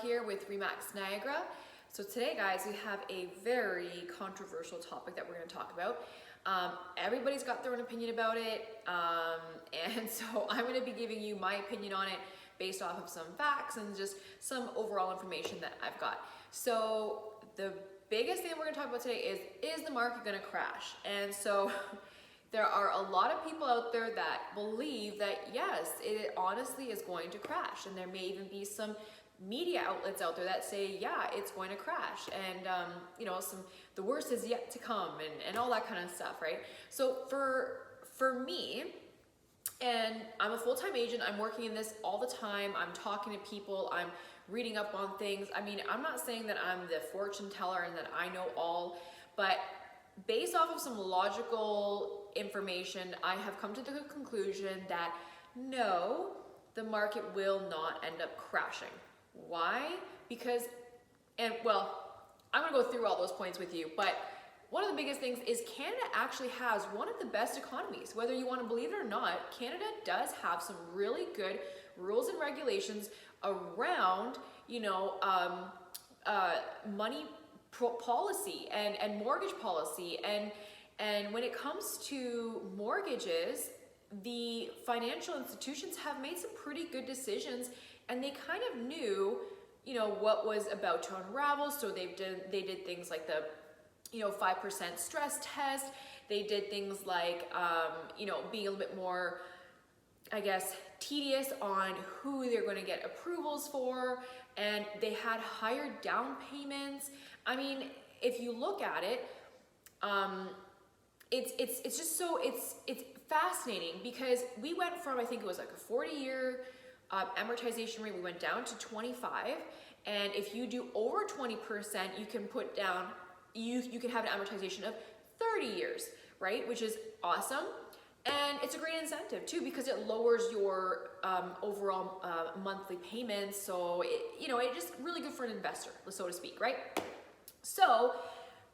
here with Remax Niagara. So today, guys, we have a very controversial topic that we're going to talk about. Everybody's got their own opinion about it, and so I'm going to be giving you my opinion on it based off of some facts and just some overall information that I've got. So the biggest thing we're going to talk about today is the market going to crash? And so there are a lot of people out there that believe that yes, it honestly is going to crash, and there may even be some media outlets out there that say, yeah, it's going to crash, and the worst is yet to come, and all that kind of stuff, right? So for me, and I'm a full-time agent, I'm working in this all the time, I'm talking to people, I'm reading up on things. I mean, I'm not saying that I'm the fortune teller and that I know all, but based off of some logical information, I have come to the conclusion that no, the market will not end up crashing. Why? Because, I'm gonna go through all those points with you, but one of the biggest things is Canada actually has one of the best economies. Whether you want to believe it or not, Canada does have some really good rules and regulations around, money policy and mortgage policy. And when it comes to mortgages, the financial institutions have made some pretty good decisions, and they kind of knew, what was about to unravel. So they did things like the 5% stress test. They did things like, being a little bit more, I guess, tedious on who they're going to get approvals for, and they had higher down payments. I mean, if you look at it, it's just so it's fascinating, because we went from, I think it was like a 40-year amortization rate, we went down to 25, and if you do over 20%, you can put down, you can have an amortization of 30 years, right? Which is awesome. And it's a great incentive too, because it lowers your overall monthly payments. So it's just really good for an investor, so to speak, right? So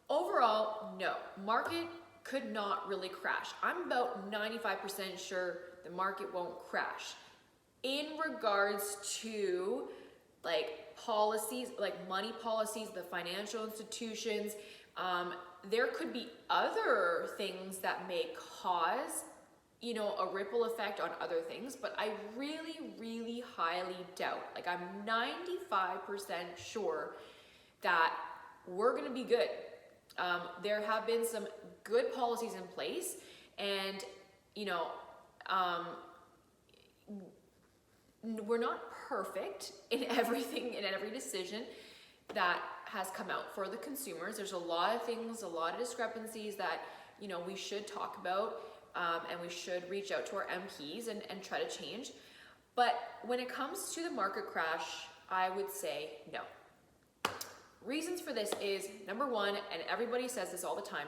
overall, no, market could not really crash. I'm about 95% sure the market won't crash. In regards to like policies, like money policies, the financial institutions, there could be other things that may cause a ripple effect on other things, but I really, really highly doubt, like I'm 95% sure that we're gonna be good. There have been some good policies in place, and we're not perfect in everything, in every decision that has come out for the consumers. There's a lot of things, a lot of discrepancies that we should talk about, and we should reach out to our MPs and try to change. But when it comes to the market crash, I would say no. Reasons for this is, number one, and everybody says this all the time,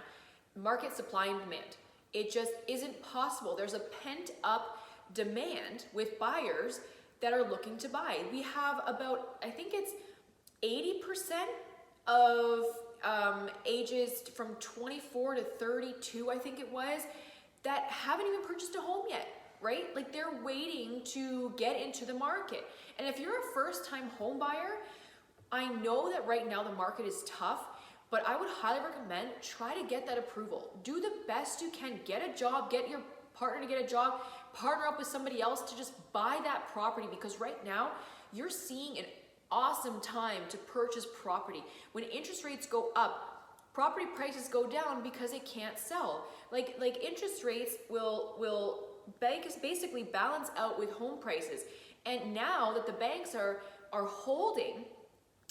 market supply and demand. It just isn't possible. There's a pent up demand with buyers that are looking to buy. We have about, I think it's 80% of ages from 24 to 32, I think it was, that haven't even purchased a home yet, right? Like they're waiting to get into the market. And if you're a first-time home buyer, I know that right now the market is tough, but I would highly recommend try to get that approval. Do the best you can. Get a job, get your partner to get a job, partner up with somebody else to just buy that property, because right now you're seeing an awesome time to purchase property. When interest rates go up, property prices go down because it can't sell. Like interest rates will basically balance out with home prices. And now that the banks are holding,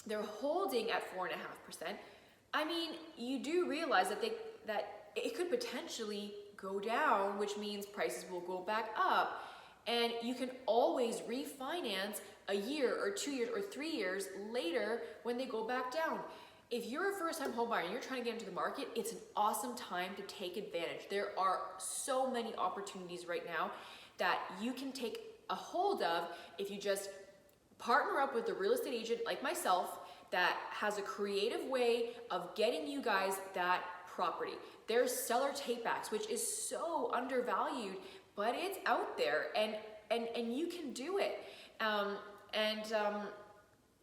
they're holding at 4.5%. I mean, you do realize that it could potentially go down, which means prices will go back up, and you can always refinance a year or 2 years or 3 years later when they go back down. If you're a first-time home buyer and you're trying to get into the market, it's an awesome time to take advantage. There are so many opportunities right now that you can take a hold of if you just partner up with a real estate agent like myself that has a creative way of getting you guys that property. There's seller takebacks, which is so undervalued, but it's out there, and you can do it.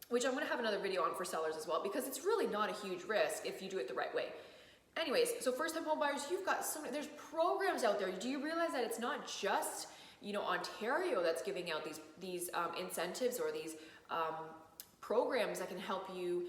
which I'm gonna have another video on for sellers as well, because it's really not a huge risk if you do it the right way. Anyways, so first-time home buyers, you've got so many, there's programs out there. Do you realize that it's not just, you know, Ontario that's giving out these incentives or these programs that can help you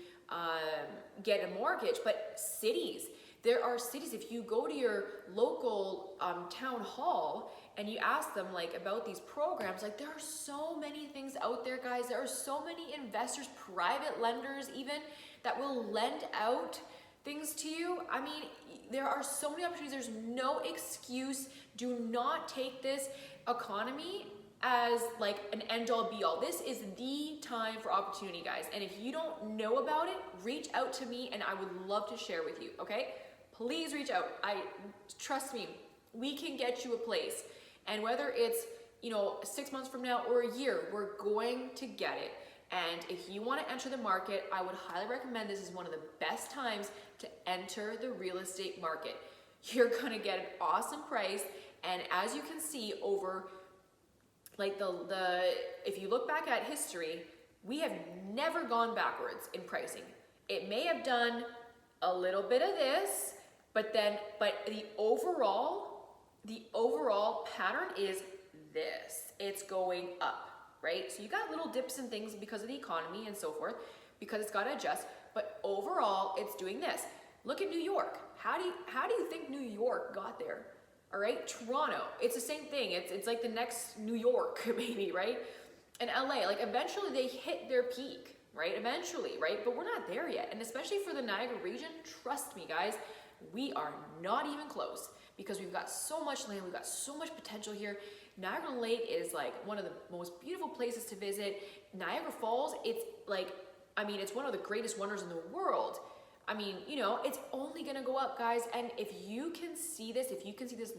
get a mortgage, but cities. There are cities, if you go to your local town hall and you ask them like about these programs, like there are so many things out there, guys. There are so many investors, private lenders even, that will lend out things to you. I mean, there are so many opportunities. There's no excuse. Do not take this economy as like an end all be all. This is the time for opportunity, guys. And if you don't know about it, reach out to me and I would love to share with you, okay? Please reach out. Trust me, we can get you a place. And whether it's, you know, 6 months from now or a year, we're going to get it. And if you want to enter the market, I would highly recommend this is one of the best times to enter the real estate market. You're going to get an awesome price. And as you can see over like if you look back at history, we have never gone backwards in pricing. It may have done a little bit of this, but the overall pattern is this. It's going up, right? So you got little dips and things because of the economy and so forth, because it's got to adjust, but overall it's doing this. Look at New York. How do you think New York got there? All right, Toronto, it's the same thing. It's like the next New York, maybe, right? And LA, like eventually they hit their peak, right? Eventually, right? But we're not there yet. And especially for the Niagara region, trust me, guys, we are not even close because we've got so much land, we've got so much potential here. Niagara Lake is like one of the most beautiful places to visit. Niagara Falls, it's like, I mean, it's one of the greatest wonders in the world. I mean, you know, it's only gonna go up, guys. And if you can see this,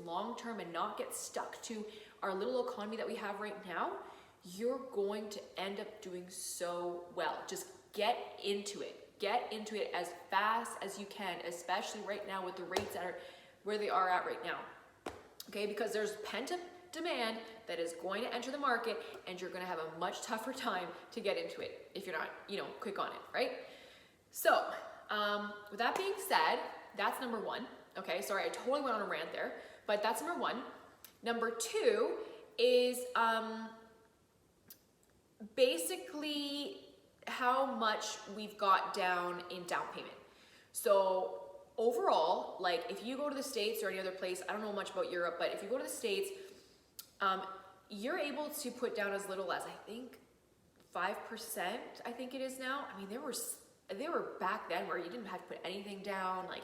long term and not get stuck to our little economy that we have right now, you're going to end up doing so well. Just get into it. Get into it as fast as you can, especially right now with the rates that are where they are at right now. Okay, because there's pent-up demand that is going to enter the market and you're gonna have a much tougher time to get into it if you're not, you know, quick on it, right? So, with that being said, that's number one. Okay, sorry, I totally went on a rant there, but that's number one. Number two is basically how much we've got down in down payment. So overall, like if you go to the States or any other place, I don't know much about Europe, but if you go to the States, you're able to put down as little as, I think, 5%, I think it is now. I mean, there were back then where you didn't have to put anything down, like,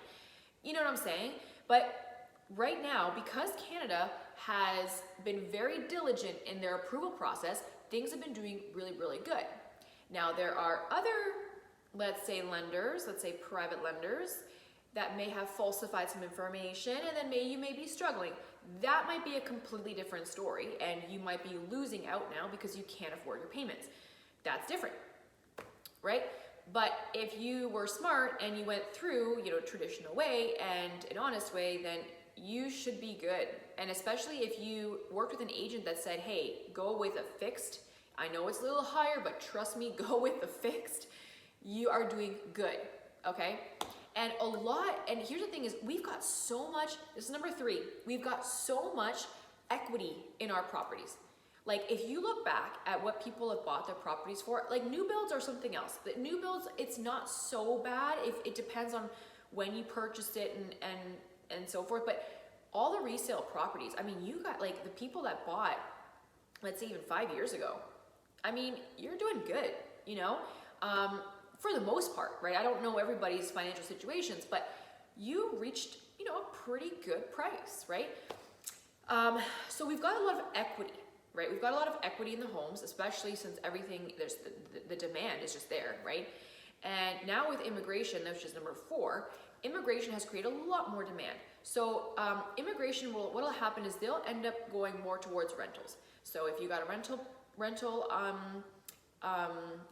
you know what I'm saying? But right now, because Canada has been very diligent in their approval process, things have been doing really, really good. Now, there are other, let's say lenders, let's say private lenders, that may have falsified some information and then you may be struggling. That might be a completely different story and you might be losing out now because you can't afford your payments. That's different, right? But if you were smart and you went through, you know, traditional way and an honest way, then you should be good. And especially if you worked with an agent that said, hey, go with a fixed. I know it's a little higher, but trust me, go with the fixed. You are doing good, okay? And here's the thing is we've got so much, this is number three, we've got so much equity in our properties. Like if you look back at what people have bought their properties for, like new builds are something else. The new builds, it's not so bad if it depends on when you purchased it and so forth. But all the resale properties, I mean, you got like the people that bought, let's say even 5 years ago, I mean, you're doing good, you know, for the most part, right? I don't know everybody's financial situations, but you reached, you know, a pretty good price, right? So we've got a lot of equity. Right, we've got a lot of equity in the homes, especially since everything, there's the demand is just there, right? And now with immigration, which is number four, immigration has created a lot more demand. So immigration what'll happen is they'll end up going more towards rentals. So if you got a rental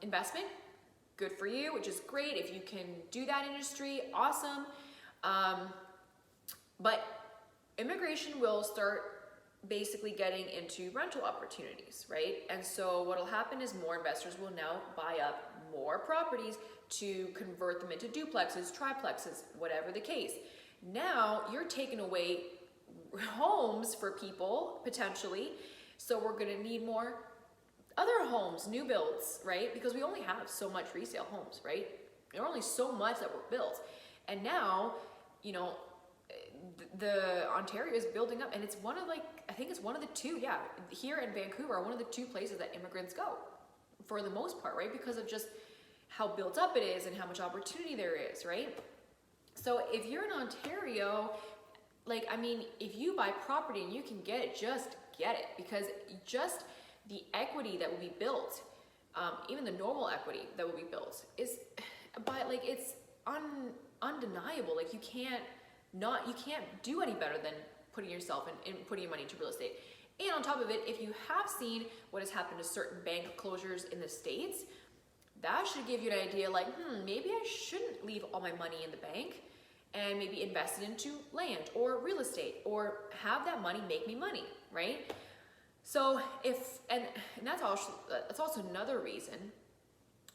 investment, good for you, which is great. If you can do that industry, awesome. But immigration will start basically getting into rental opportunities, right? And so what'll happen is more investors will now buy up more properties to convert them into duplexes, triplexes, whatever the case. Now you're taking away homes for people potentially, so we're going to need more other homes, new builds, right? Because we only have so much resale homes, right? There are only so much that were built. And now, you know, the Ontario is building up, and it's one of, like, I think it's one of the two, yeah, here in Vancouver are one of the two places that immigrants go for the most part, right? Because of just how built up it is and how much opportunity there is, right? So if you're in Ontario, like, I mean, if you buy property and you can get it, just get it, because just the equity that will be built, even the normal equity that will be built is, but like, it's undeniable. Like, you can't do any better than putting yourself in putting your money into real estate. And on top of it, if you have seen what has happened to certain bank closures in the States, that should give you an idea, like, maybe I shouldn't leave all my money in the bank and maybe invest it into land or real estate, or have that money make me money, right? So and that's also another reason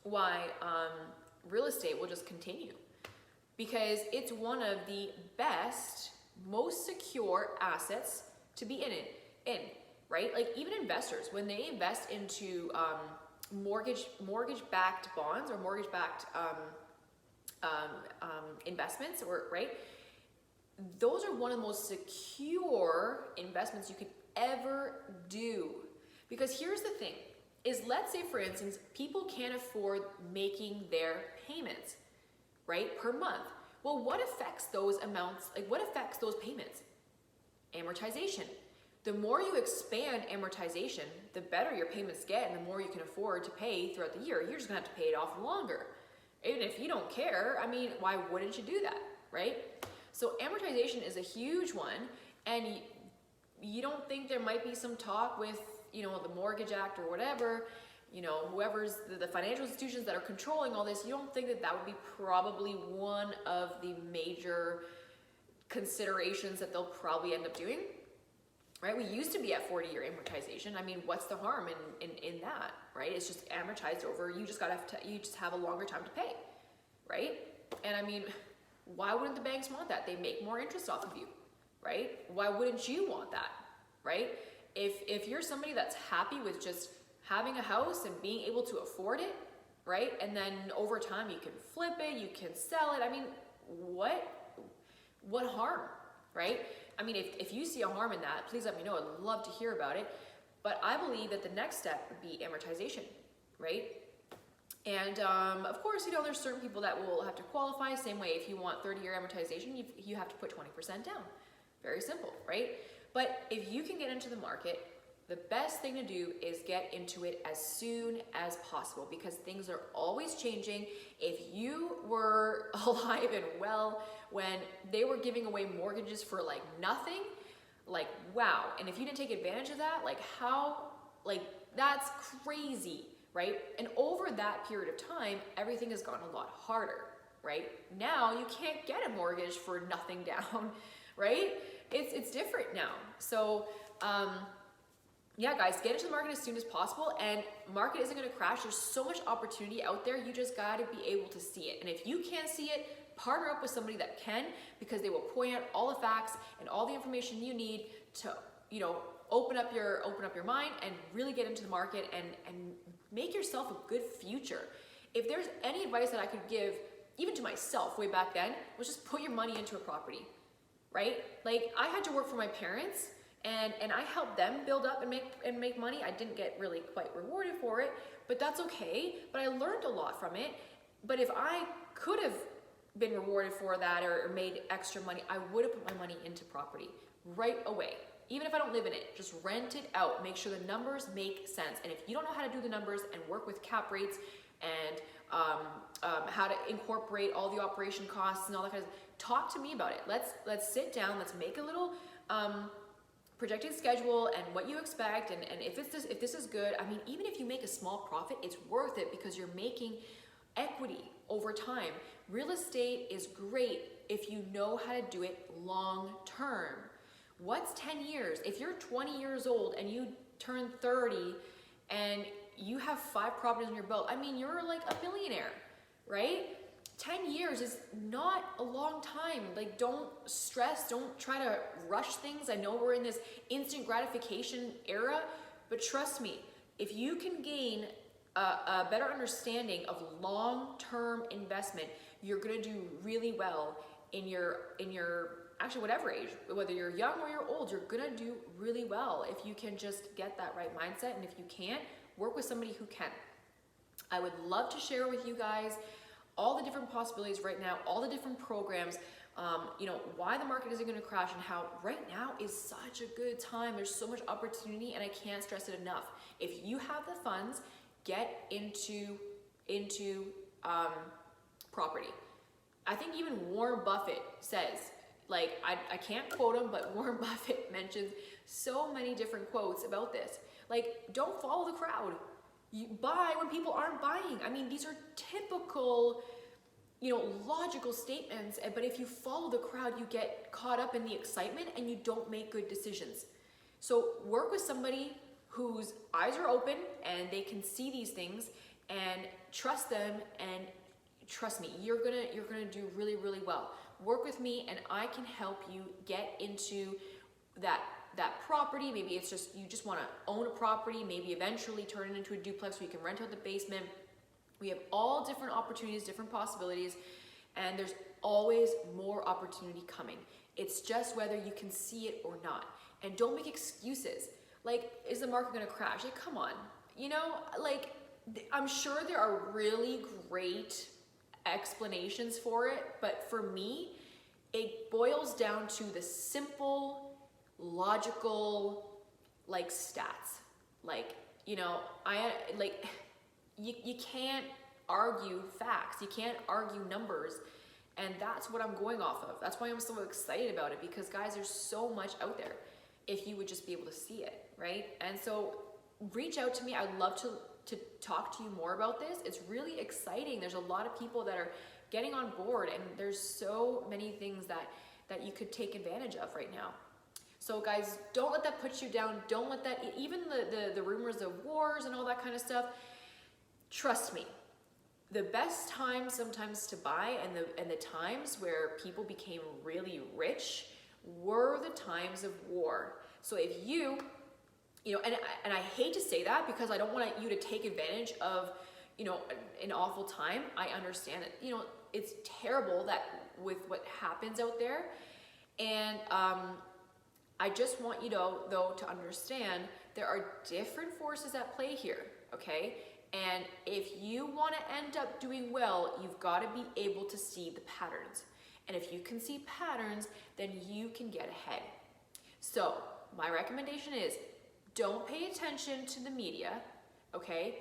why real estate will just continue, because it's one of the best, most secure assets to be in, right? Like, even investors, when they invest into mortgage-backed bonds or mortgage-backed investments, or right, those are one of the most secure investments you could ever do. Because here's the thing, is, let's say for instance, people can't afford making their payments, right, per month. Well, what affects those amounts? Like, what affects those payments? Amortization. The more you expand amortization, the better your payments get, and the more you can afford to pay throughout the year. You're just gonna have to pay it off longer. Even if you don't care, I mean, why wouldn't you do that, right? So amortization is a huge one, and you don't think there might be some talk with, you know, the Mortgage Act or whatever, you know, whoever's the financial institutions that are controlling all this, you don't think that would be probably one of the major considerations that they'll probably end up doing, right? We used to be at 40-year amortization. I mean, what's the harm in that, right? It's just amortized over, you just have a longer time to pay, right? And I mean, why wouldn't the banks want that? They make more interest off of you, right? Why wouldn't you want that, right? If you're somebody that's happy with just having a house and being able to afford it, right? And then over time you can flip it, you can sell it. I mean, what harm, right? I mean, if you see a harm in that, please let me know. I'd love to hear about it. But I believe that the next step would be amortization, right? And of course, you know, there's certain people that will have to qualify. Same way, if you want 30-year amortization, you have to put 20% down. Very simple, right? But if you can get into the market, the best thing to do is get into it as soon as possible, because things are always changing. If you were alive and well when they were giving away mortgages for like nothing, like, wow. And if you didn't take advantage of that, like, how, like, that's crazy, right? And over that period of time, everything has gotten a lot harder, right? Now you can't get a mortgage for nothing down, right? It's different now. So, yeah, guys, get into the market as soon as possible, and market isn't gonna crash. There's so much opportunity out there. You just gotta be able to see it. And if you can't see it, partner up with somebody that can, because they will point out all the facts and all the information you need to, you know, open up your mind and really get into the market and make yourself a good future. If there's any advice that I could give, even to myself way back then, was just put your money into a property, right? Like, I had to work for my parents, and I helped them build up and make money. I didn't get really quite rewarded for it, but that's okay. But I learned a lot from it. But if I could have been rewarded for that or made extra money, I would have put my money into property right away. Even if I don't live in it, just rent it out. Make sure the numbers make sense. And if you don't know how to do the numbers and work with cap rates and how to incorporate all the operation costs and all that kind of stuff, talk to me about it. Let's sit down. Let's make a little projected schedule and what you expect. And if this is good, I mean, even if you make a small profit, it's worth it, because you're making equity over time. Real estate is great if you know how to do it long term. What's 10 years? If you're 20 years old and you turn 30 and you have 5 properties on your belt, I mean, you're like a billionaire, right? 10 years is not a long time. Like, don't stress, don't try to rush things. I know we're in this instant gratification era, but trust me, if you can gain a better understanding of long-term investment, you're gonna do really well in your actually whatever age, whether you're young or you're old, you're gonna do really well if you can just get that right mindset. And if you can't, work with somebody who can. I would love to share with you guys all the different possibilities right now, all the different programs, why the market isn't gonna crash, and how right now is such a good time. There's so much opportunity, and I can't stress it enough. If you have the funds, get into property. I think even Warren Buffett says, like, I can't quote him, but Warren Buffett mentions so many different quotes about this. Like, don't follow the crowd. You buy when people aren't buying. I mean, these are typical, logical statements, but if you follow the crowd, you get caught up in the excitement and you don't make good decisions. So work with somebody whose eyes are open and they can see these things, and trust them, and trust me, you're gonna do really, really well. Work with me and I can help you get into that property. Maybe it's just, you just wanna own a property, maybe eventually turn it into a duplex where you can rent out the basement. We have all different opportunities, different possibilities, and there's always more opportunity coming. It's just whether you can see it or not. And don't make excuses. Like, is the market gonna crash? Like, come on. I'm sure there are really great explanations for it, but for me, it boils down to the simple, logical, stats. You can't argue facts, you can't argue numbers, and that's what I'm going off of. That's why I'm so excited about it, because guys, there's so much out there if you would just be able to see it, right? And so reach out to me. I'd love to talk to you more about this. It's really exciting. There's a lot of people that are getting on board, and there's so many things that you could take advantage of right now. So guys, don't let that put you down. Don't let that, even the rumors of wars and all that kind of stuff, trust me, the best time sometimes to buy, and the times where people became really rich, were the times of war. So if you and I hate to say that, because I don't want you to take advantage of, an awful time. I understand it. It's terrible that with what happens out there. And I just want you though to understand there are different forces at play here, okay? And if you want to end up doing well, you've got to be able to see the patterns. And if you can see patterns, then you can get ahead. So my recommendation is, don't pay attention to the media, okay?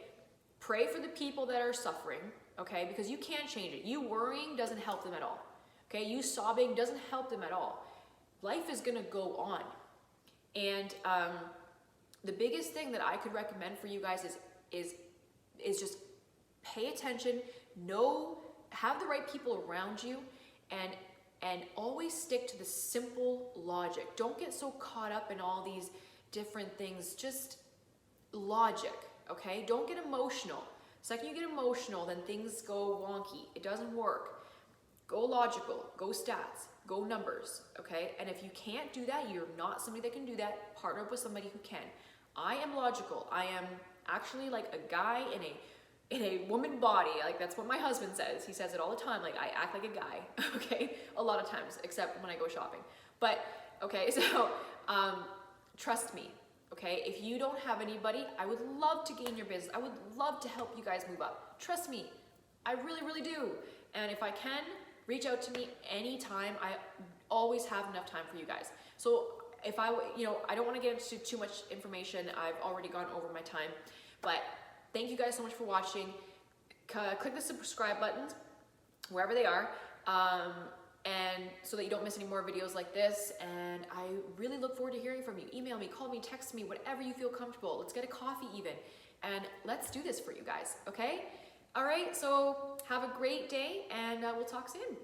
Pray for the people that are suffering, okay? Because you can't change it. You worrying doesn't help them at all, okay? You sobbing doesn't help them at all. Life is gonna go on. And the biggest thing that I could recommend for you guys is just pay attention, have the right people around you, and always stick to the simple logic. Don't get so caught up in all these different things, just logic, okay? Don't get emotional. The second you get emotional, then things go wonky. It doesn't work. Go logical, go stats, go numbers, okay? And if you can't do that, you're not somebody that can do that, partner up with somebody who can. I am logical. I am actually like a guy in a woman body. Like, that's what my husband says. He says it all the time. Like, I act like a guy, okay? A lot of times, except when I go shopping. But, okay, so trust me, okay? If you don't have anybody, I would love to gain your business. I would love to help you guys move up. Trust me, I really, really do. And if I can, reach out to me anytime. I always have enough time for you guys. So if I don't want to get into too much information. I've already gone over my time. But thank you guys so much for watching. Click the subscribe buttons wherever they are. And so that you don't miss any more videos like this. And I really look forward to hearing from you. Email me, call me, text me, whatever you feel comfortable. Let's get a coffee even. And let's do this for you guys, okay? All right, so have a great day, and we'll talk soon.